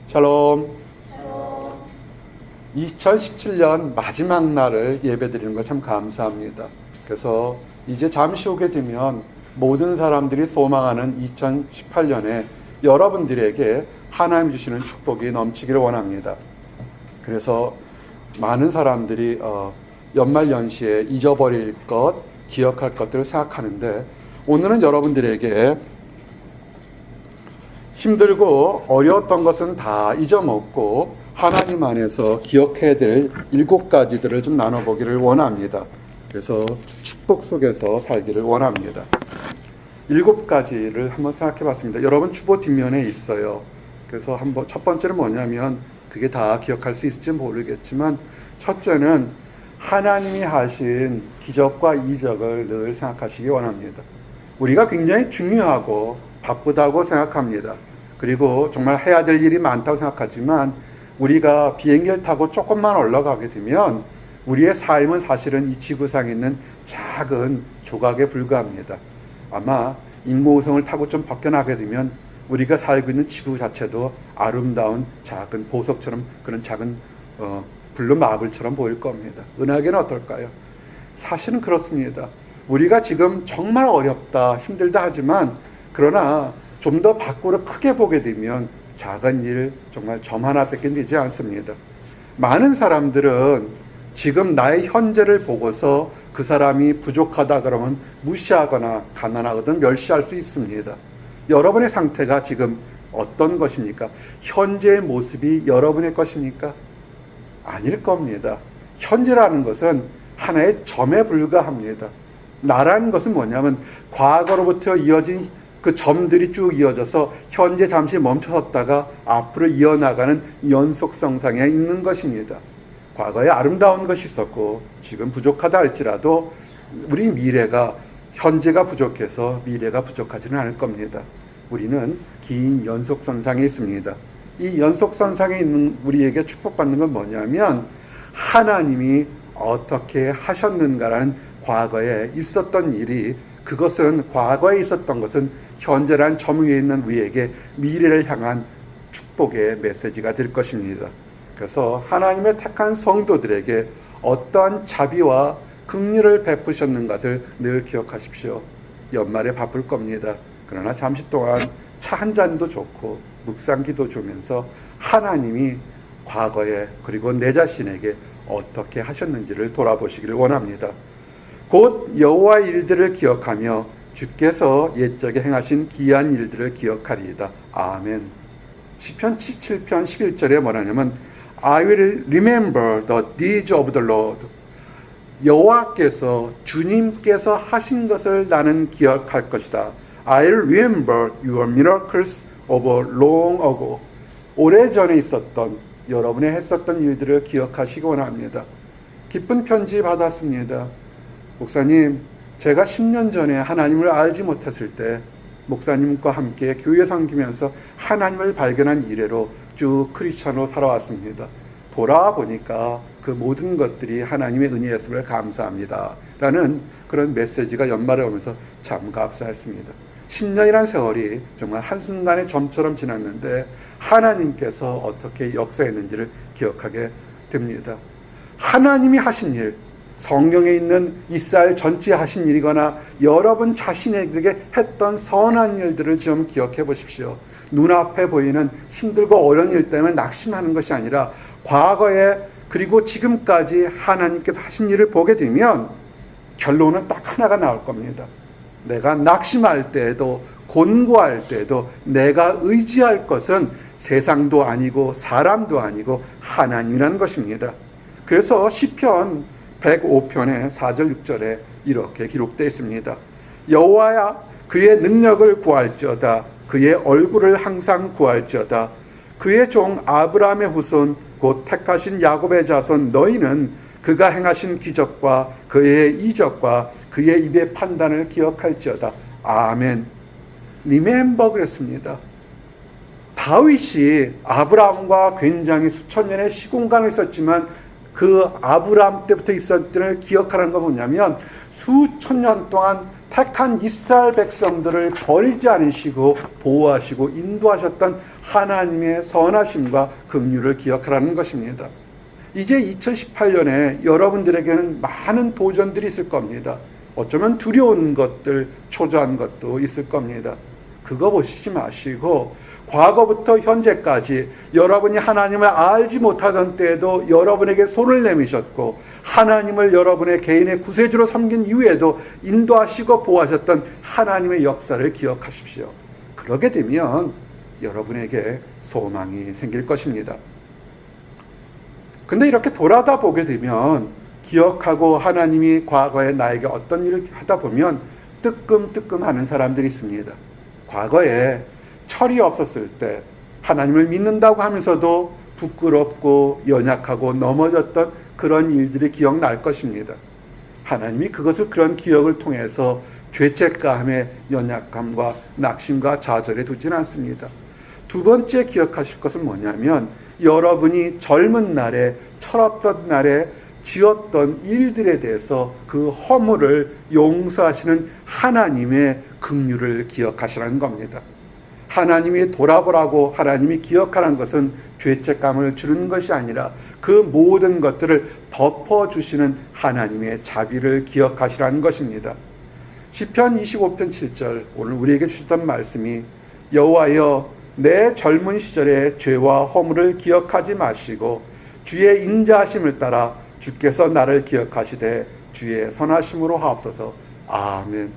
샬롬. 2017년 마지막 날을 예배드리는 걸 참 감사합니다. 그래서 이제 잠시 후게 되면 모든 사람들이 소망하는 2018년에 여러분들에게 하나님 주시는 축복이 넘치기를 원합니다. 그래서 많은 사람들이 연말연시에 잊어버릴 것, 기억할 것들을 생각하는데, 오늘은 여러분들에게 힘들고 어려웠던 것은 다 잊어먹고 하나님 안에서 기억해야 될 7가지들을 좀 나눠보기를 원합니다. 그래서 축복 속에서 살기를 원합니다. 7가지를 한번 생각해 봤습니다. 여러분 주보 뒷면에 있어요. 그래서 첫 번째는 뭐냐면, 그게 다 기억할 수 있을지 모르겠지만, 첫째는 하나님이 하신 기적과 이적을 늘 생각하시기 원합니다. 우리가 굉장히 중요하고 바쁘다고 생각합니다. 그리고 정말 해야 될 일이 많다고 생각하지만, 우리가 비행기를 타고 조금만 올라가게 되면 우리의 삶은 사실은 이 지구상에 있는 작은 조각에 불과합니다. 아마 인공위성을 타고 좀 벗겨나게 되면 우리가 살고 있는 지구 자체도 아름다운 작은 보석처럼, 그런 작은 블루 마블처럼 보일 겁니다. 은하계는 어떨까요? 사실은 그렇습니다. 우리가 지금 정말 어렵다, 힘들다 하지만, 그러나 좀 더 밖으로 크게 보게 되면 작은 일, 정말 점 하나밖에 되지 않습니다. 많은 사람들은 지금 나의 현재를 보고서 그 사람이 부족하다 그러면 무시하거나 가난하거든 멸시할 수 있습니다. 여러분의 상태가 지금 어떤 것입니까? 현재의 모습이 여러분의 것입니까? 아닐 겁니다. 현재라는 것은 하나의 점에 불과합니다. 나라는 것은 뭐냐면, 과거로부터 이어진 그 점들이 쭉 이어져서 현재 잠시 멈춰섰다가 앞으로 이어나가는 연속성상에 있는 것입니다. 과거에 아름다운 것이 있었고 지금 부족하다 할지라도 우리 미래가, 현재가 부족해서 미래가 부족하지는 않을 겁니다. 우리는 긴 연속선상에 있습니다. 이 연속선상에 있는 우리에게 축복받는 건 뭐냐면, 하나님이 어떻게 하셨는가라는 과거에 있었던 일이, 그것은 과거에 있었던 것은 현재란 점 위에 있는 우리에게 미래를 향한 축복의 메시지가 될 것입니다. 그래서 하나님의 택한 성도들에게 어떠한 자비와 긍휼을 베푸셨는 것을 늘 기억하십시오. 연말에 바쁠 겁니다. 그러나 잠시 동안 차 한 잔도 좋고 묵상기도 주면서 하나님이 과거에, 그리고 내 자신에게 어떻게 하셨는지를 돌아보시기를 원합니다. 곧 여호와의 일들을 기억하며 주께서 옛적에 행하신 기이한 일들을 기억하리이다. 아멘. 시편 17편 11절에 뭐라냐면, I will remember the deeds of the Lord. 여호와께서, 주님께서 하신 것을 나는 기억할 것이다. I'll remember your miracles of long ago. 오래전에 있었던, 여러분이 했었던 일들을 기억하시기 원합니다. 기쁜 편지 받았습니다. 목사님, 제가 10년 전에 하나님을 알지 못했을 때 목사님과 함께 교회 섬기면서 하나님을 발견한 이래로 쭉 크리스찬으로 살아왔습니다. 돌아보니까 그 모든 것들이 하나님의 은혜였음을 감사합니다 라는 그런 메시지가 연말에 오면서 참 감사했습니다. 10년이란 세월이 정말 한순간의 점처럼 지났는데 하나님께서 어떻게 역사했는지를 기억하게 됩니다. 하나님이 하신 일, 성경에 있는 이스라엘 전체에 하신 일이거나 여러분 자신에게 했던 선한 일들을 좀 기억해 보십시오. 눈앞에 보이는 힘들고 어려운 일 때문에 낙심하는 것이 아니라 과거에 그리고 지금까지 하나님께서 하신 일을 보게 되면 결론은 딱 하나가 나올 겁니다. 내가 낙심할 때에도, 곤고할 때에도 내가 의지할 것은 세상도 아니고 사람도 아니고 하나님이라는 것입니다. 그래서 시편 105편의 4절 6절에 이렇게 기록되어 있습니다. 여호와야, 그의 능력을 구할지어다. 그의 얼굴을 항상 구할지어다. 그의 종 아브라함의 후손 곧 택하신 야곱의 자손 너희는 그가 행하신 기적과 그의 이적과 그의 입의 판단을 기억할지어다. 아멘. 리멤버 그랬습니다. 다윗이 아브라함과 굉장히 수천 년의 시공간에 있었지만 그 아브라함 때부터 있었던 일을 기억하라는 건 뭐냐면, 수천 년 동안 택한 이스라엘 백성들을 버리지 않으시고 보호하시고 인도하셨던 하나님의 선하심과 긍휼을 기억하라는 것입니다. 이제 2018년에 여러분들에게는 많은 도전들이 있을 겁니다. 어쩌면 두려운 것들, 초조한 것도 있을 겁니다. 그거 보시지 마시고 과거부터 현재까지 여러분이 하나님을 알지 못하던 때에도 여러분에게 손을 내미셨고 하나님을 여러분의 개인의 구세주로 섬긴 이후에도 인도하시고 보호하셨던 하나님의 역사를 기억하십시오. 그러게 되면 여러분에게 소망이 생길 것입니다. 근데 이렇게 돌아다 보게 되면 기억하고 하나님이 과거에 나에게 어떤 일을 하다 보면 뜨끔뜨끔하는 사람들이 있습니다. 과거에 철이 없었을 때 하나님을 믿는다고 하면서도 부끄럽고 연약하고 넘어졌던 그런 일들이 기억날 것입니다. 하나님이 그것을 그런 기억을 통해서 죄책감의 연약감과 낙심과 좌절에 두진 않습니다. 두 번째 기억하실 것은 뭐냐면 여러분이 젊은 날에 철없던 날에 지었던 일들에 대해서 그 허물을 용서하시는 하나님의 긍휼을 기억하시라는 겁니다. 하나님이 돌아보라고 하나님이 기억하라는 것은 죄책감을 주는 것이 아니라 그 모든 것들을 덮어주시는 하나님의 자비를 기억하시라는 것입니다. 시편 25편 7절 오늘 우리에게 주셨던 말씀이 여호와여 내 젊은 시절의 죄와 허물을 기억하지 마시고 주의 인자하심을 따라 주께서 나를 기억하시되 주의 선하심으로 하옵소서. 아멘.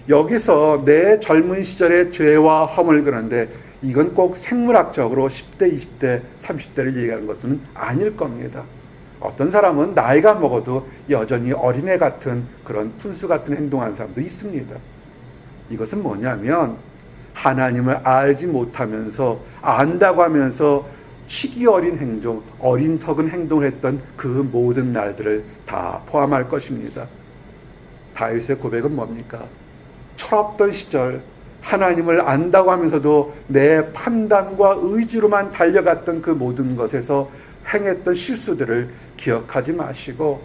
여기서 내 젊은 시절의 죄와 허물 그런데 이건 꼭 생물학적으로 10대, 20대, 30대를 얘기하는 것은 아닐 겁니다. 어떤 사람은 나이가 먹어도 여전히 어린애 같은 그런 푼수 같은 행동하는 사람도 있습니다. 이것은 뭐냐면 하나님을 알지 못하면서 안다고 하면서 시기 어린 행동, 어린석은 행동을 했던 그 모든 날들을 다 포함할 것입니다. 다윗의 고백은 뭡니까? 철없던 시절 하나님을 안다고 하면서도 내 판단과 의지로만 달려갔던 그 모든 것에서 행했던 실수들을 기억하지 마시고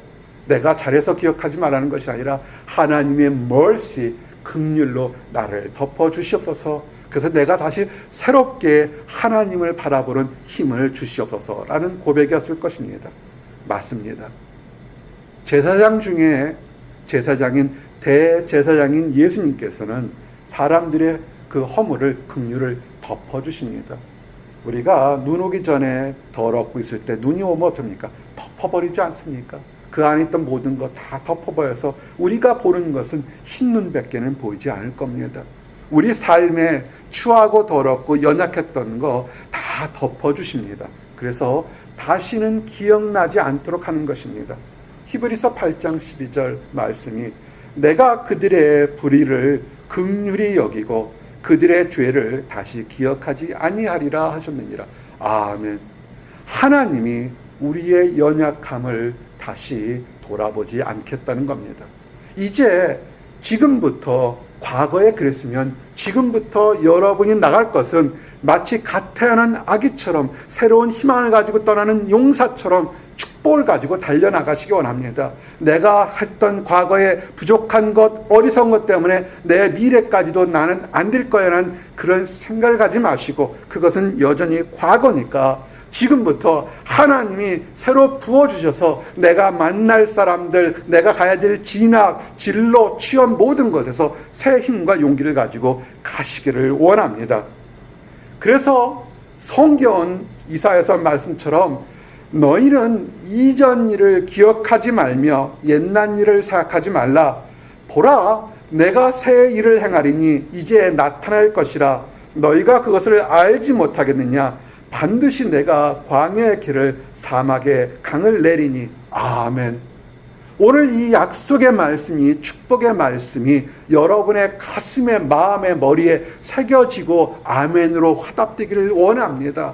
내가 잘해서 기억하지 말라는 것이 아니라 하나님의 mercy, 긍휼로 나를 덮어주시옵소서. 그래서 내가 다시 새롭게 하나님을 바라보는 힘을 주시옵소서라는 고백이었을 것입니다. 맞습니다. 제사장 중에 제사장인 대제사장인 예수님께서는 사람들의 그 허물을 긍휼을 덮어주십니다. 우리가 눈 오기 전에 더럽고 있을 때 눈이 오면 어떻습니까? 덮어버리지 않습니까? 그 안에 있던 모든 것 다 덮어버려서 우리가 보는 것은 흰 눈밖에는 보이지 않을 겁니다. 우리 삶에 추하고 더럽고 연약했던 거 다 덮어주십니다. 그래서 다시는 기억나지 않도록 하는 것입니다. 히브리서 8장 12절 말씀이 내가 그들의 불의를 긍휼히 여기고 그들의 죄를 다시 기억하지 아니하리라 하셨느니라. 아멘. 하나님이 우리의 연약함을 다시 돌아보지 않겠다는 겁니다. 이제 지금부터 과거에 그랬으면 지금부터 여러분이 나갈 것은 마치 가태하는 아기처럼 새로운 희망을 가지고 떠나는 용사처럼 축복을 가지고 달려나가시기 원합니다. 내가 했던 과거에 부족한 것, 어리석은 것 때문에 내 미래까지도 나는 안 될 거야라는 그런 생각을 가지 마시고 그것은 여전히 과거니까 지금부터 하나님이 새로 부어주셔서 내가 만날 사람들, 내가 가야 될 진학, 진로, 취업 모든 것에서 새 힘과 용기를 가지고 가시기를 원합니다. 그래서 성경은 이사야서 말씀처럼 너희는 이전 일을 기억하지 말며 옛날 일을 생각하지 말라. 보라, 내가 새 일을 행하리니 이제 나타날 것이라. 너희가 그것을 알지 못하겠느냐? 반드시 내가 광야의 길을 사막에 강을 내리니. 아멘. 오늘 이 약속의 말씀이, 축복의 말씀이 여러분의 가슴에, 마음에, 머리에 새겨지고 아멘으로 화답되기를 원합니다.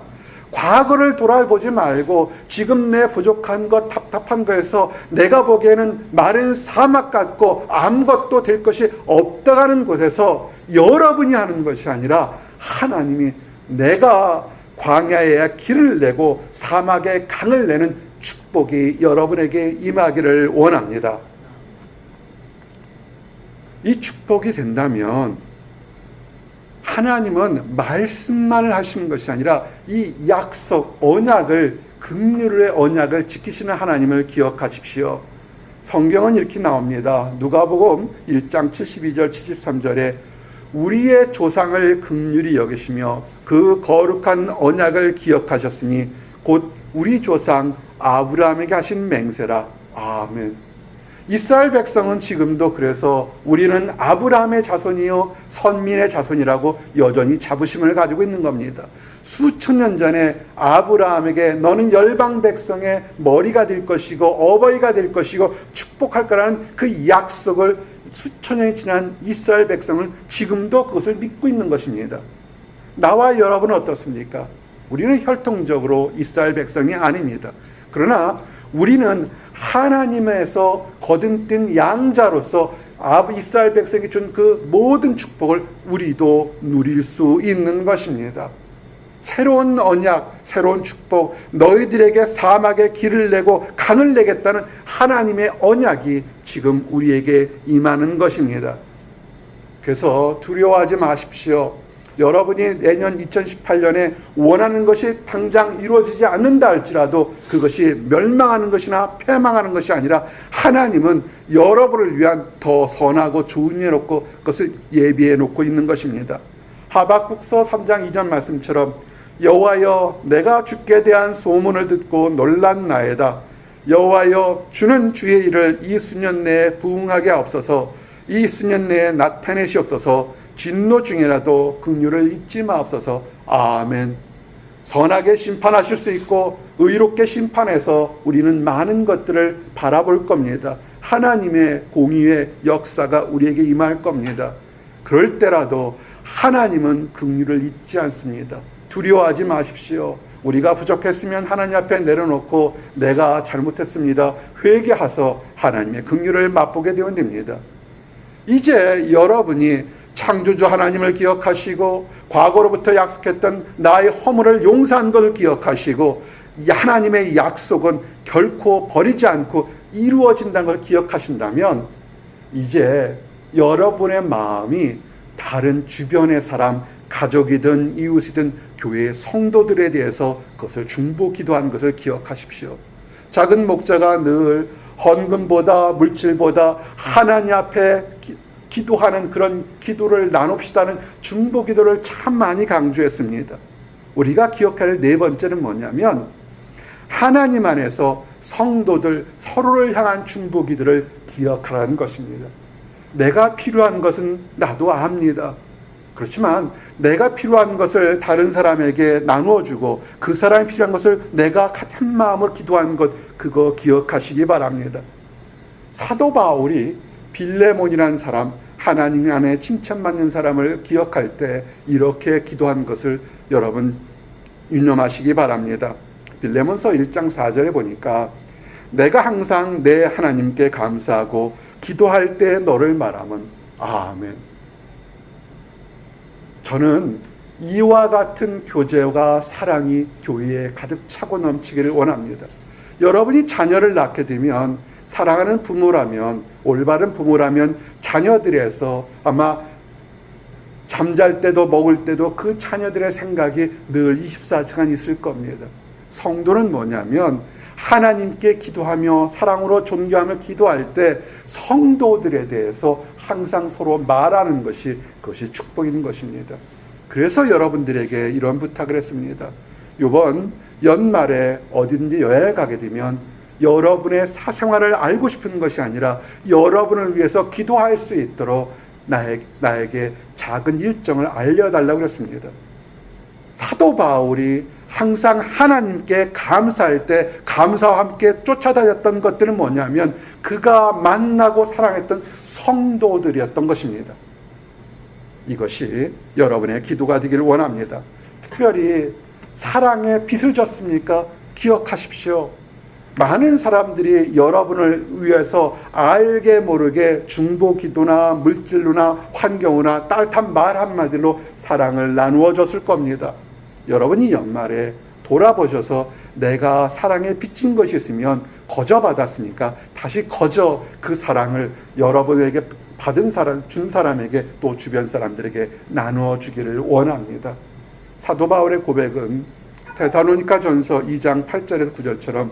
과거를 돌아보지 말고 지금 내 부족한 것, 답답한 거에서 내가 보기에는 마른 사막 같고 아무것도 될 것이 없다가는 곳에서 여러분이 하는 것이 아니라 하나님이 내가 광야에 길을 내고 사막에 강을 내는 축복이 여러분에게 임하기를 원합니다. 이 축복이 된다면 하나님은 말씀만을 하시는 것이 아니라 이 약속, 언약을, 긍휼의 언약을 지키시는 하나님을 기억하십시오. 성경은 이렇게 나옵니다. 누가복음 1장 72절 73절에 우리의 조상을 긍휼히 여기시며 그 거룩한 언약을 기억하셨으니 곧 우리 조상 아브라함에게 하신 맹세라. 아멘. 이스라엘 백성은 지금도 그래서 우리는 아브라함의 자손이요 선민의 자손이라고 여전히 자부심을 가지고 있는 겁니다. 수천 년 전에 아브라함에게 너는 열방 백성의 머리가 될 것이고 어버이가 될 것이고 축복할 거라는 그 약속을 수천 년이 지난 이스라엘 백성을 지금도 그것을 믿고 있는 것입니다. 나와 여러분은 어떻습니까? 우리는 혈통적으로 이스라엘 백성이 아닙니다. 그러나 우리는 하나님에서 거듭된 양자로서 이스라엘 백성이 준 그 모든 축복을 우리도 누릴 수 있는 것입니다. 새로운 언약, 새로운 축복, 너희들에게 사막에 길을 내고 강을 내겠다는 하나님의 언약이 지금 우리에게 임하는 것입니다. 그래서 두려워하지 마십시오. 여러분이 내년 2018년에 원하는 것이 당장 이루어지지 않는다 할지라도 그것이 멸망하는 것이나 패망하는 것이 아니라 하나님은 여러분을 위한 더 선하고 좋은 일을 놓고 그것을 예비해 놓고 있는 것입니다. 하박국서 3장 2절 말씀처럼 여호와여 내가 주께 대한 소문을 듣고 놀랐나이다. 여호와여 주는 주의 일을 이 수년 내에 부응하게 하옵소서. 이 수년 내에 나타내시옵소서. 진노 중이라도 긍휼을 잊지 마옵소서. 아멘. 선하게 심판하실 수 있고 의롭게 심판해서 우리는 많은 것들을 바라볼 겁니다. 하나님의 공의의 역사가 우리에게 임할 겁니다. 그럴 때라도 하나님은 긍휼을 잊지 않습니다. 두려워하지 마십시오. 우리가 부족했으면 하나님 앞에 내려놓고 내가 잘못했습니다. 회개하서 하나님의 긍휼을 맛보게 되면 됩니다. 이제 여러분이 창조주 하나님을 기억하시고 과거로부터 약속했던 나의 허물을 용서한 것을 기억하시고 하나님의 약속은 결코 버리지 않고 이루어진다는 걸 기억하신다면 이제 여러분의 마음이 다른 주변의 사람, 가족이든 이웃이든 교회의 성도들에 대해서 그것을 중보 기도한 것을 기억하십시오. 작은 목자가 늘 헌금보다 물질보다 하나님 앞에 기도하는 그런 기도를 나눕시다는 중보 기도를 참 많이 강조했습니다. 우리가 기억할 네 번째는 뭐냐면 하나님 안에서 성도들 서로를 향한 중보 기도를 기억하라는 것입니다. 내가 필요한 것은 나도 압니다. 그렇지만 내가 필요한 것을 다른 사람에게 나누어주고 그 사람이 필요한 것을 내가 같은 마음으로 기도하는 것, 그거 기억하시기 바랍니다. 사도 바울이 빌레몬이라는 사람, 하나님 안에 칭찬받는 사람을 기억할 때 이렇게 기도한 것을 여러분 유념하시기 바랍니다. 빌레몬서 1장 4절에 보니까 내가 항상 내 하나님께 감사하고 기도할 때 너를 말하면 아멘. 저는 이와 같은 교제와 사랑이 교회에 가득 차고 넘치기를 원합니다. 여러분이 자녀를 낳게 되면 사랑하는 부모라면, 올바른 부모라면 자녀들에서 아마 잠잘 때도 먹을 때도 그 자녀들의 생각이 늘 24시간 있을 겁니다. 성도는 뭐냐면 하나님께 기도하며 사랑으로 존경하며 기도할 때 성도들에 대해서 항상 서로 말하는 것이 그것이 축복인 것입니다. 그래서 여러분들에게 이런 부탁을 했습니다. 이번 연말에 어딘지 여행을 가게 되면 여러분의 사생활을 알고 싶은 것이 아니라 여러분을 위해서 기도할 수 있도록 나에게 작은 일정을 알려달라고 그랬습니다. 사도 바울이 항상 하나님께 감사할 때 감사와 함께 쫓아다녔던 것들은 뭐냐면 그가 만나고 사랑했던 성도들이었던 것입니다. 이것이 여러분의 기도가 되기를 원합니다. 특별히 사랑에 빚을 졌습니까? 기억하십시오. 많은 사람들이 여러분을 위해서 알게 모르게 중보 기도나 물질로나 환경으로나 따뜻한 말 한마디로 사랑을 나누어 줬을 겁니다. 여러분이 연말에 돌아보셔서 내가 사랑에 빚진 것이 있으면 거저 받았으니까 다시 거저 그 사랑을 여러분에게 받은 사람, 준 사람에게 또 주변 사람들에게 나누어 주기를 원합니다. 사도 바울의 고백은 데살로니가 전서 2장 8절에서 9절처럼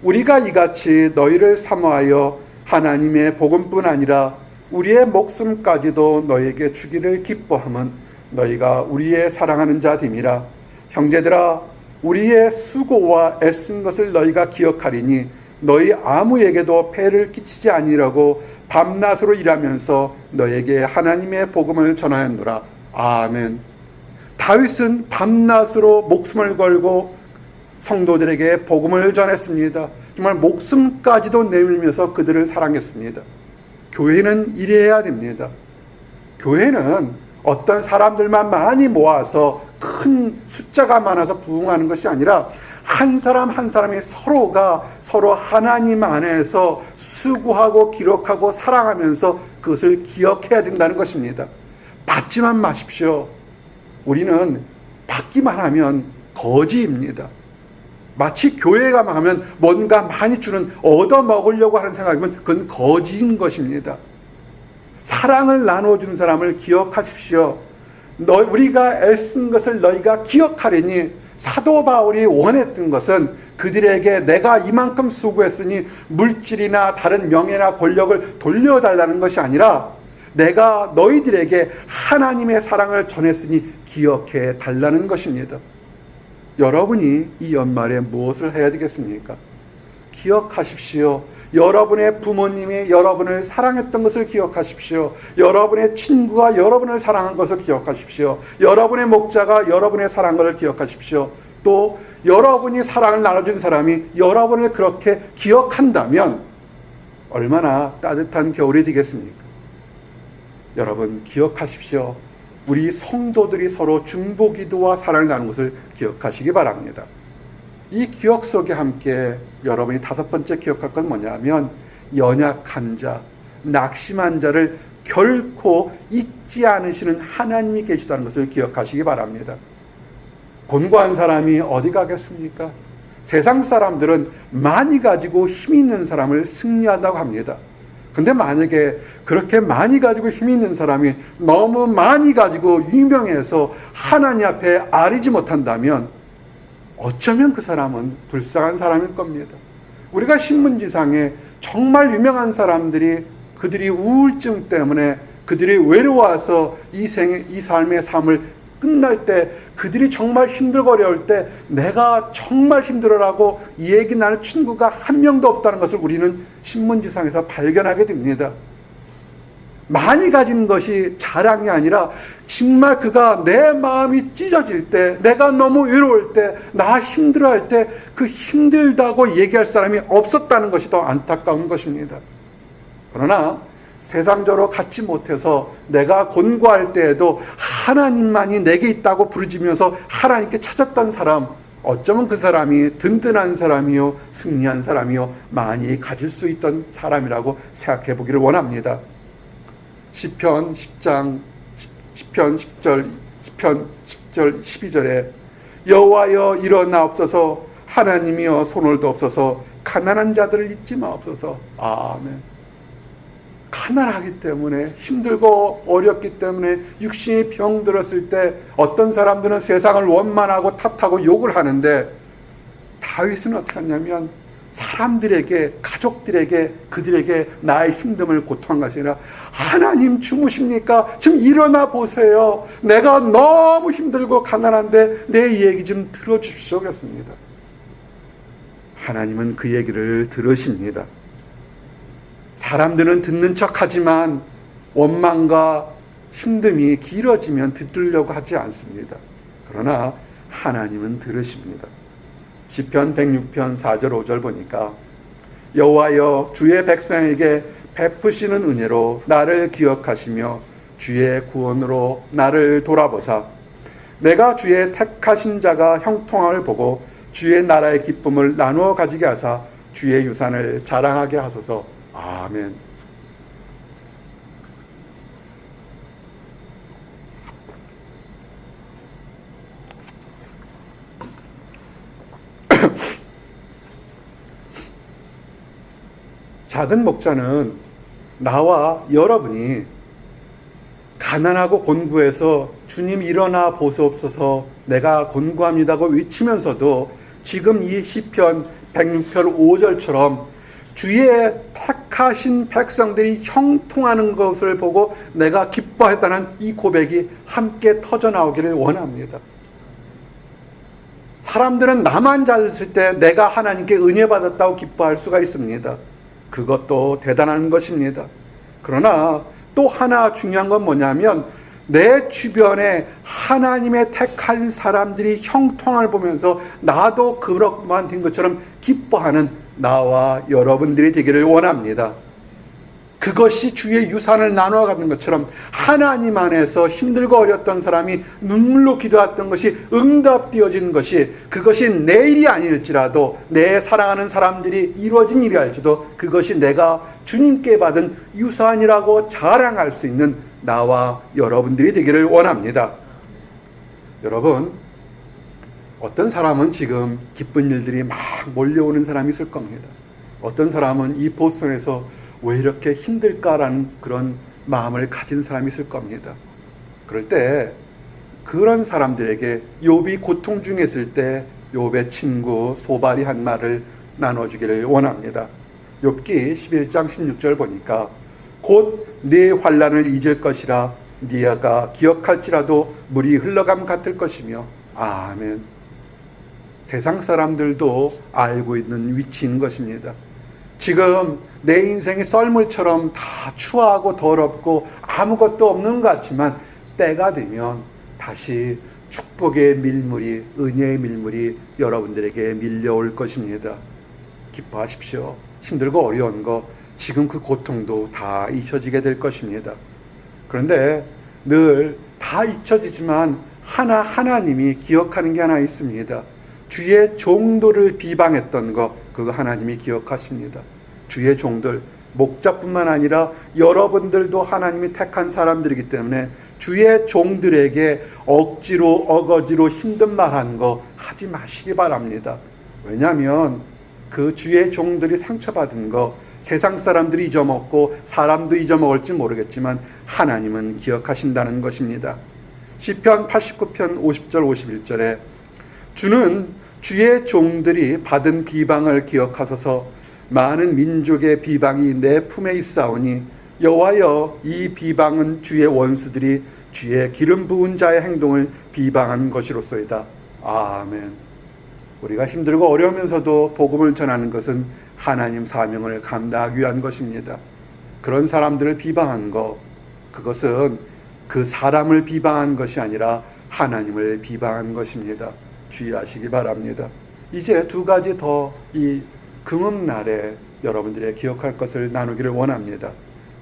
우리가 이같이 너희를 사모하여 하나님의 복음뿐 아니라 우리의 목숨까지도 너희에게 주기를 기뻐함은 너희가 우리의 사랑하는 자 됨이라. 형제들아, 우리의 수고와 애쓴 것을 너희가 기억하리니 너희 아무에게도 폐를 끼치지 아니라고 밤낮으로 일하면서 너에게 하나님의 복음을 전하였노라. 아멘. 다윗은 밤낮으로 목숨을 걸고 성도들에게 복음을 전했습니다. 정말 목숨까지도 내밀면서 그들을 사랑했습니다. 교회는 이래야 됩니다. 교회는 어떤 사람들만 많이 모아서 큰 숫자가 많아서 부흥하는 것이 아니라 한 사람 한 사람이 서로가 서로 하나님 안에서 수고하고 기록하고 사랑하면서 그것을 기억해야 된다는 것입니다. 받지만 마십시오. 우리는 받기만 하면 거지입니다. 마치 교회가 하면 뭔가 많이 주는 얻어먹으려고 하는 생각이면 그건 거지인 것입니다. 사랑을 나눠준 사람을 기억하십시오. 우리가 애쓴 것을 너희가 기억하리니 사도 바울이 원했던 것은 그들에게 내가 이만큼 수고했으니 물질이나 다른 명예나 권력을 돌려달라는 것이 아니라 내가 너희들에게 하나님의 사랑을 전했으니 기억해 달라는 것입니다. 여러분이 이 연말에 무엇을 해야 되겠습니까? 기억하십시오. 여러분의 부모님이 여러분을 사랑했던 것을 기억하십시오. 여러분의 친구가 여러분을 사랑한 것을 기억하십시오. 여러분의 목자가 여러분의 사랑한 것을 기억하십시오. 또 여러분이 사랑을 나눠준 사람이 여러분을 그렇게 기억한다면 얼마나 따뜻한 겨울이 되겠습니까? 여러분 기억하십시오. 우리 성도들이 서로 중보기도와 사랑을 나누는 것을 기억하시기 바랍니다. 이 기억 속에 함께 여러분이 다섯 번째 기억할 건 뭐냐면 연약한 자, 낙심한 자를 결코 잊지 않으시는 하나님이 계시다는 것을 기억하시기 바랍니다. 곤고한 사람이 어디 가겠습니까? 세상 사람들은 많이 가지고 힘 있는 사람을 승리한다고 합니다. 근데 만약에 그렇게 많이 가지고 힘 있는 사람이 너무 많이 가지고 유명해서 하나님 앞에 아리지 못한다면 어쩌면 그 사람은 불쌍한 사람일 겁니다. 우리가 신문지상에 정말 유명한 사람들이 그들이 우울증 때문에 그들이 외로워서 이 삶의 삶을 끝날 때 그들이 정말 힘들고 어려울 때 내가 정말 힘들어라고 이 얘기 나눌 친구가 한 명도 없다는 것을 우리는 신문지상에서 발견하게 됩니다. 많이 가진 것이 자랑이 아니라 정말 그가 내 마음이 찢어질 때, 내가 너무 외로울 때, 나 힘들어할 때 그 힘들다고 얘기할 사람이 없었다는 것이 더 안타까운 것입니다. 그러나 세상적으로 갖지 못해서 내가 곤고할 때에도 하나님만이 내게 있다고 부르짖으면서 하나님께 찾았던 사람, 어쩌면 그 사람이 든든한 사람이요 승리한 사람이요 많이 가질 수 있던 사람이라고 생각해 보기를 원합니다. 시편 10장 10절 12절에 여호와여 일어나옵소서, 하나님이여 손을 드옵소서, 가난한 자들을 잊지 마옵소서. 아멘. 가난하기 때문에, 힘들고 어렵기 때문에, 육신이 병들었을 때 어떤 사람들은 세상을 원만하고 탓하고 욕을 하는데 다윗은 어떻게 하냐면 사람들에게, 가족들에게, 그들에게 나의 힘듦을 고통한 것이 아니라 하나님 주무십니까? 좀 일어나 보세요. 내가 너무 힘들고 가난한데 내 얘기 좀 들어주십시오 그랬습니다. 하나님은 그 얘기를 들으십니다. 사람들은 듣는 척하지만 원망과 힘듦이 길어지면 듣으려고 하지 않습니다. 그러나 하나님은 들으십니다. 시편 106편 4절 5절 보니까 여호와여 주의 백성에게 베푸시는 은혜로 나를 기억하시며 주의 구원으로 나를 돌아보사 내가 주의 택하신 자가 형통함을 보고 주의 나라의 기쁨을 나누어 가지게 하사 주의 유산을 자랑하게 하소서. 아멘. 작은 목자는 나와 여러분이 가난하고 곤고해서 주님 일어나 보소옵소서 내가 곤고합니다고 외치면서도 지금 이 시편 106편 5절처럼 주의 택하신 백성들이 형통하는 것을 보고 내가 기뻐했다는 이 고백이 함께 터져나오기를 원합니다. 사람들은 나만 잘 있을 때 내가 하나님께 은혜 받았다고 기뻐할 수가 있습니다. 그것도 대단한 것입니다. 그러나 또 하나 중요한 건 뭐냐면 내 주변에 하나님의 택한 사람들이 형통함을 보면서 나도 그렇게만 된 것처럼 기뻐하는 나와 여러분들이 되기를 원합니다. 그것이 주의 유산을 나누어 가는 것처럼 하나님 안에서 힘들고 어렸던 사람이 눈물로 기도했던 것이 응답되어진 것이 그것이 내 일이 아닐지라도 내 사랑하는 사람들이 이루어진 일이 할지도 그것이 내가 주님께 받은 유산이라고 자랑할 수 있는 나와 여러분들이 되기를 원합니다. 여러분, 어떤 사람은 지금 기쁜 일들이 막 몰려오는 사람이 있을 겁니다. 어떤 사람은 이 보스턴에서 왜 이렇게 힘들까라는 그런 마음을 가진 사람이 있을 겁니다. 그럴 때 그런 사람들에게 욥이 고통 중에 있을 때 욥의 친구 소발이 한 말을 나눠주기를 원합니다. 욥기 11장 16절 보니까 곧 네 환난을 잊을 것이라 네가 기억할지라도 물이 흘러감 같을 것이며 아멘. 세상 사람들도 알고 있는 위치인 것입니다. 지금 내 인생이 썰물처럼 다 추하고 더럽고 아무것도 없는 것 같지만 때가 되면 다시 축복의 밀물이 은혜의 밀물이 여러분들에게 밀려올 것입니다. 기뻐하십시오. 힘들고 어려운 거 지금 그 고통도 다 잊혀지게 될 것입니다. 그런데 늘 다 잊혀지지만 하나님이 기억하는 게 하나 있습니다. 주의 종들을 비방했던 거 그거 하나님이 기억하십니다. 주의 종들, 목자뿐만 아니라 여러분들도 하나님이 택한 사람들이기 때문에 주의 종들에게 억지로 어거지로 힘든 말한 거 하지 마시기 바랍니다. 왜냐하면 그 주의 종들이 상처받은 거 세상 사람들이 잊어먹고 사람도 잊어먹을지 모르겠지만 하나님은 기억하신다는 것입니다. 시편 89편 50절 51절에 주는 주의 종들이 받은 비방을 기억하소서 많은 민족의 비방이 내 품에 있사오니 여호와여 이 비방은 주의 원수들이 주의 기름 부은 자의 행동을 비방한 것이로소이다. 아멘. 우리가 힘들고 어려우면서도 복음을 전하는 것은 하나님 사명을 감당하기 위한 것입니다. 그런 사람들을 비방한 것 그것은 그 사람을 비방한 것이 아니라 하나님을 비방한 것입니다. 주의하시기 바랍니다. 이제 두 가지 더 이 금음날에 여러분들의 기억할 것을 나누기를 원합니다.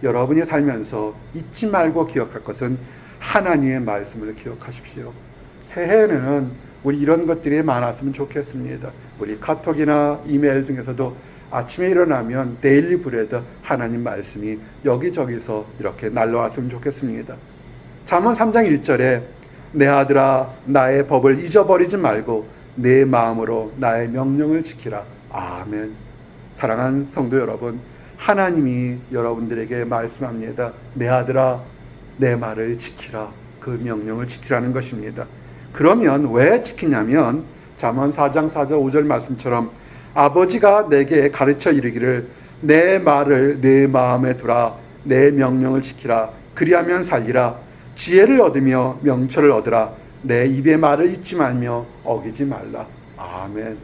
여러분이 살면서 잊지 말고 기억할 것은 하나님의 말씀을 기억하십시오. 새해에는 우리 이런 것들이 많았으면 좋겠습니다. 우리 카톡이나 이메일 중에서도 아침에 일어나면 데일리 브레드 하나님 말씀이 여기저기서 이렇게 날라왔으면 좋겠습니다. 잠언 3장 1절에 내 아들아 나의 법을 잊어버리지 말고 내 마음으로 나의 명령을 지키라. 아멘. 사랑하는 성도 여러분, 하나님이 여러분들에게 말씀합니다. 내 아들아 내 말을 지키라. 그 명령을 지키라는 것입니다. 그러면 왜 지키냐면 잠언 4장 4절 5절 말씀처럼 아버지가 내게 가르쳐 이르기를 내 말을 내 마음에 두라. 내 명령을 지키라. 그리하면 살리라. 지혜를 얻으며 명철을 얻으라. 내 입의 말을 잊지 말며 어기지 말라. 아멘.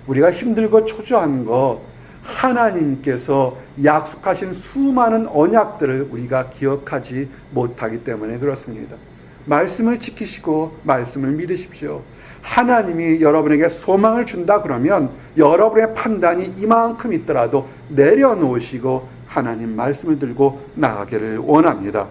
우리가 힘들고 초조한 것 하나님께서 약속하신 수많은 언약들을 우리가 기억하지 못하기 때문에 그렇습니다. 말씀을 지키시고 말씀을 믿으십시오. 하나님이 여러분에게 소망을 준다 그러면 여러분의 판단이 이만큼 있더라도 내려놓으시고 하나님 말씀을 들고 나가기를 원합니다.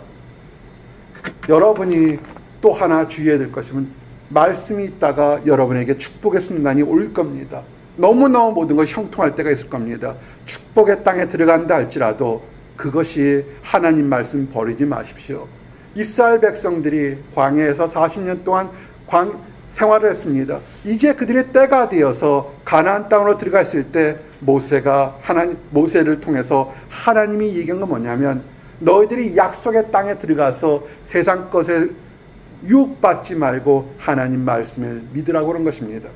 여러분이 또 하나 주의해야 될 것은 말씀이 있다가 여러분에게 축복의 순간이 올 겁니다. 너무너무 모든 것이 형통할 때가 있을 겁니다. 축복의 땅에 들어간다 할지라도 그것이 하나님 말씀 버리지 마십시오. 이스라엘 백성들이 광야에서 40년 동안 생활을 했습니다. 이제 그들의 때가 되어서 가나안 땅으로 들어갔을 때 모세를 통해서 하나님이 얘기한 건 뭐냐면 너희들이 약속의 땅에 들어가서 세상 것에 유혹받지 말고 하나님 말씀을 믿으라고 그런 것입니다.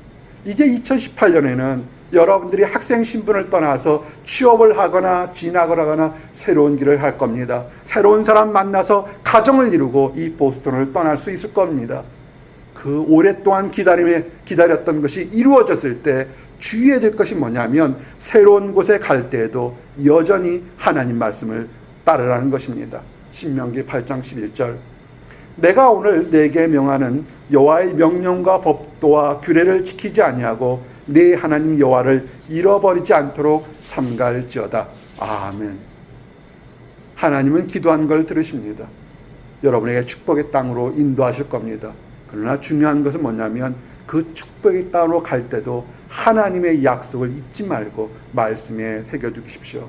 이제 2018년에는 여러분들이 학생 신분을 떠나서 취업을 하거나 진학을 하거나 새로운 길을 할 겁니다. 새로운 사람 만나서 가정을 이루고 이 보스턴을 떠날 수 있을 겁니다. 그 오랫동안 기다렸던 것이 이루어졌을 때 주의해야 될 것이 뭐냐면 새로운 곳에 갈 때에도 여전히 하나님 말씀을 따르라는 것입니다. 신명기 8장 11절 내가 오늘 네게 명하는 여호와의 명령과 법도와 규례를 지키지 아니하고 네 하나님 여호와를 잃어버리지 않도록 삼갈지어다. 아멘. 하나님은 기도한 걸 들으십니다. 여러분에게 축복의 땅으로 인도하실 겁니다. 그러나 중요한 것은 뭐냐면 그 축복의 땅으로 갈 때도 하나님의 약속을 잊지 말고 말씀에 새겨두십시오.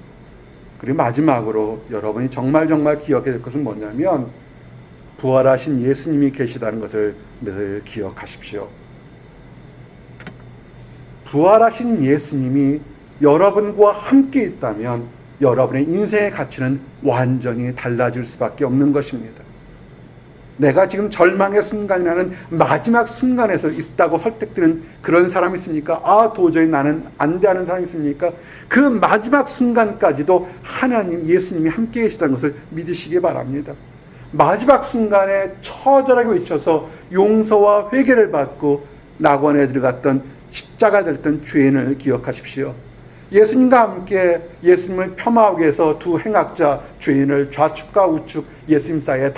그리고 마지막으로 여러분이 정말 기억해야 될 것은 뭐냐면 부활하신 예수님이 계시다는 것을 늘 기억하십시오. 부활하신 예수님이 여러분과 함께 있다면 여러분의 인생의 가치는 완전히 달라질 수밖에 없는 것입니다. 내가 지금 절망의 순간이라는 마지막 순간에서 있다고 설득되는 그런 사람이 있습니까? 도저히 나는 안 돼 하는 사람이 있습니까? 그 마지막 순간까지도 하나님, 예수님이 함께 계시다는 것을 믿으시기 바랍니다. 마지막 순간에 처절하게 외쳐서 용서와 회개를 받고 낙원에 들어갔던 십자가 들었던 죄인을 기억하십시오. 예수님과 함께 예수님을 폄하하기 위해서 두 행악자 죄인을 좌측과 우측 예수님 사이에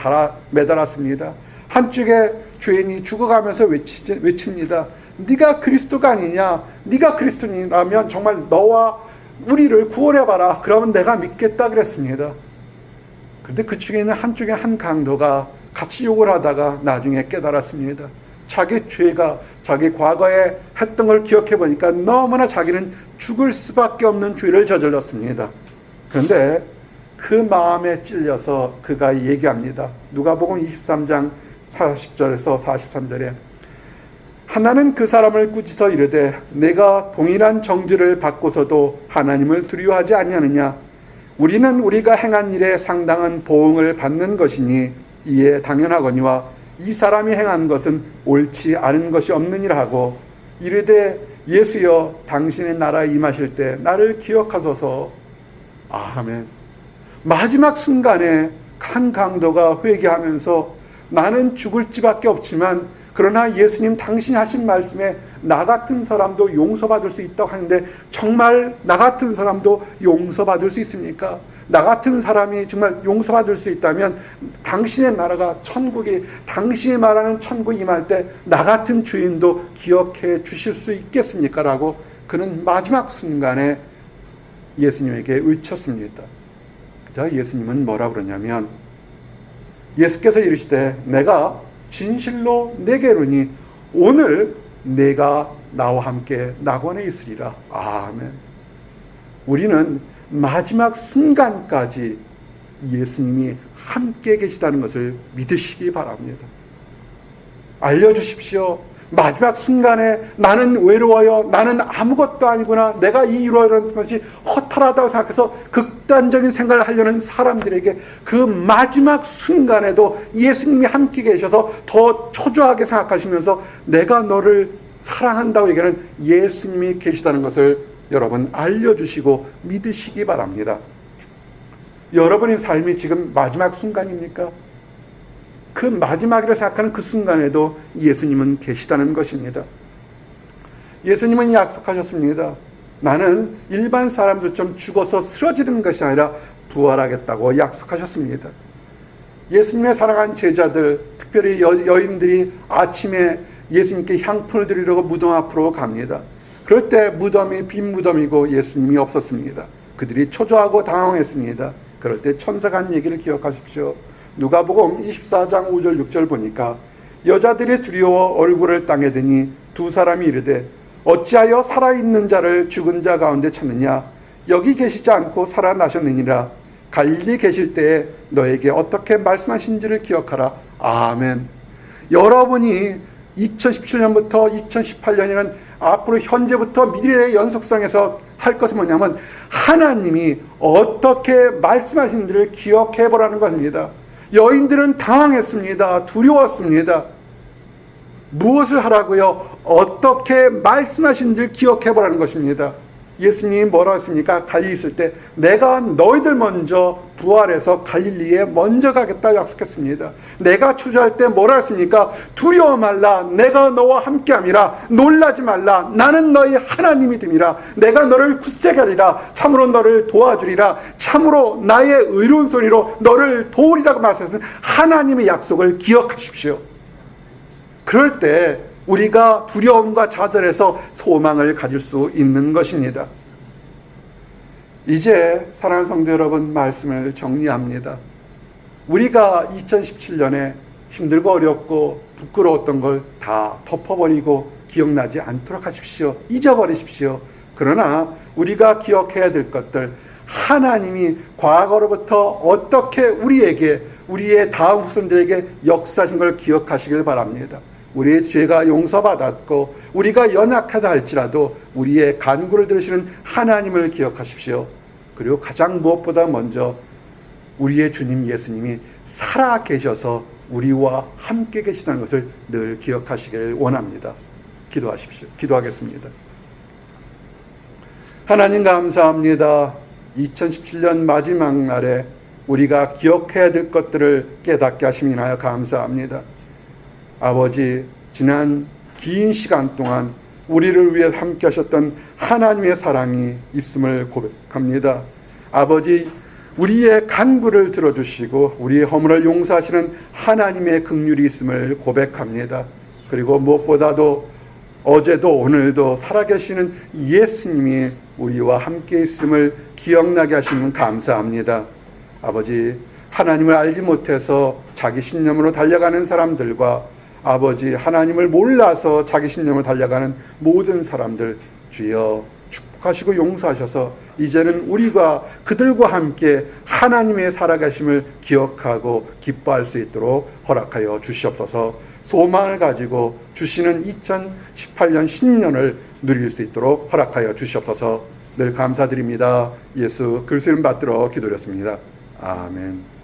매달았습니다. 한쪽에 죄인이 죽어가면서 외칩니다. 네가 그리스도가 아니냐? 네가 그리스도라면 정말 너와 우리를 구원해봐라. 그러면 내가 믿겠다 그랬습니다. 그런데 그 중에 있는 한쪽에 한 강도가 같이 욕을 하다가 나중에 깨달았습니다. 자기 죄가 자기 과거에 했던 걸 기억해 보니까 너무나 자기는 죽을 수밖에 없는 죄를 저질렀습니다. 그런데 그 마음에 찔려서 그가 얘기합니다. 누가복음 23장 40절에서 43절에 하나는 그 사람을 꾸짖어 이르되 내가 동일한 정죄를 받고서도 하나님을 두려워하지 아니하느냐? 우리는 우리가 행한 일에 상당한 보응을 받는 것이니 이에 당연하거니와 이 사람이 행한 것은 옳지 않은 것이 없느니라 하고 이르되 예수여 당신의 나라에 임하실 때 나를 기억하소서. 아멘. 마지막 순간에 한 강도가 회개하면서 나는 죽을 지밖에 없지만 그러나 예수님 당신이 하신 말씀에 나 같은 사람도 용서받을 수 있다고 하는데 정말 나 같은 사람도 용서받을 수 있습니까? 나 같은 사람이 정말 용서받을 수 있다면 당신의 나라가 천국이 당신이 말하는 천국이 임할 때 나 같은 죄인도 기억해 주실 수 있겠습니까? 라고 그는 마지막 순간에 예수님에게 외쳤습니다. 자, 예수님은 뭐라 그러냐면 예수께서 이르시되 내가 진실로 내게 이르니 오늘 내가 나와 함께 낙원에 있으리라. 아멘. 우리는 마지막 순간까지 예수님이 함께 계시다는 것을 믿으시기 바랍니다. 알려주십시오. 마지막 순간에 나는 외로워요. 나는 아무것도 아니구나. 내가 이루어야 것이 허탈하다고 생각해서 극단적인 생각을 하려는 사람들에게 그 마지막 순간에도 예수님이 함께 계셔서 더 초조하게 생각하시면서 내가 너를 사랑한다고 얘기하는 예수님이 계시다는 것을 여러분 알려주시고 믿으시기 바랍니다. 여러분의 삶이 지금 마지막 순간입니까? 그 마지막이라 생각하는 그 순간에도 예수님은 계시다는 것입니다. 예수님은 약속하셨습니다. 나는 일반 사람들처럼 죽어서 쓰러지는 것이 아니라 부활하겠다고 약속하셨습니다. 예수님의 사랑한 제자들, 특별히 여인들이 아침에 예수님께 향품을 드리려고 무덤 앞으로 갑니다. 그럴 때 무덤이 빈 무덤이고 예수님이 없었습니다. 그들이 초조하고 당황했습니다. 그럴 때 천사가 한 얘기를 기억하십시오. 누가복음 24장 5절 6절 보니까 여자들이 두려워 얼굴을 땅에 대니 두 사람이 이르되 어찌하여 살아있는 자를 죽은 자 가운데 찾느냐? 여기 계시지 않고 살아나셨느니라. 갈릴리 계실 때에 너에게 어떻게 말씀하신지를 기억하라. 아멘. 여러분이 2017년부터 2018년에는 앞으로 현재부터 미래의 연속성에서 할 것은 뭐냐면 하나님이 어떻게 말씀하신지를 기억해 보라는 겁니다. 여인들은 당황했습니다. 두려웠습니다. 무엇을 하라고요? 어떻게 말씀하신지를 기억해 보라는 것입니다. 예수님이 뭐라고 했습니까? 갈릴리 있을 때 내가 너희들 먼저 부활해서 갈릴리에 먼저 가겠다 약속했습니다. 내가 초조할 때 뭐라 했습니까? 두려워 말라. 내가 너와 함께함이라. 놀라지 말라. 나는 너희 하나님이 됨이라. 내가 너를 굳세게 하리라. 참으로 너를 도와주리라. 참으로 나의 의로운 손으로 너를 도우리라고 말씀하신 하나님의 약속을 기억하십시오. 그럴 때 우리가 두려움과 좌절에서 소망을 가질 수 있는 것입니다. 이제 사랑하는 성도 여러분, 말씀을 정리합니다. 우리가 2017년에 힘들고 어렵고 부끄러웠던 걸 다 덮어버리고 기억나지 않도록 하십시오. 잊어버리십시오. 그러나 우리가 기억해야 될 것들, 하나님이 과거로부터 어떻게 우리에게, 우리의 다음 후손들에게 역사하신 걸 기억하시길 바랍니다. 우리의 죄가 용서받았고 우리가 연약하다 할지라도 우리의 간구를 들으시는 하나님을 기억하십시오. 그리고 가장 무엇보다 먼저 우리의 주님 예수님이 살아 계셔서 우리와 함께 계시다는 것을 늘 기억하시기를 원합니다. 기도하십시오. 기도하겠습니다. 하나님 감사합니다. 2017년 마지막 날에 우리가 기억해야 될 것들을 깨닫게 하심이 인하여 감사합니다. 아버지, 지난 긴 시간 동안 우리를 위해 함께 하셨던 하나님의 사랑이 있음을 고백합니다. 아버지, 우리의 간구를 들어주시고 우리의 허물을 용서하시는 하나님의 긍휼이 있음을 고백합니다. 그리고 무엇보다도 어제도 오늘도 살아계시는 예수님이 우리와 함께 있음을 기억나게 하시면 감사합니다. 아버지, 하나님을 알지 못해서 자기 신념으로 달려가는 사람들과 아버지, 하나님을 몰라서 자기 신념을 달려가는 모든 사람들 주여 축복하시고 용서하셔서 이제는 우리가 그들과 함께 하나님의 살아가심을 기억하고 기뻐할 수 있도록 허락하여 주시옵소서. 소망을 가지고 주시는 2018년 신년을 누릴 수 있도록 허락하여 주시옵소서. 늘 감사드립니다. 예수 그리스도 이름 받들어 기도드렸습니다. 아멘.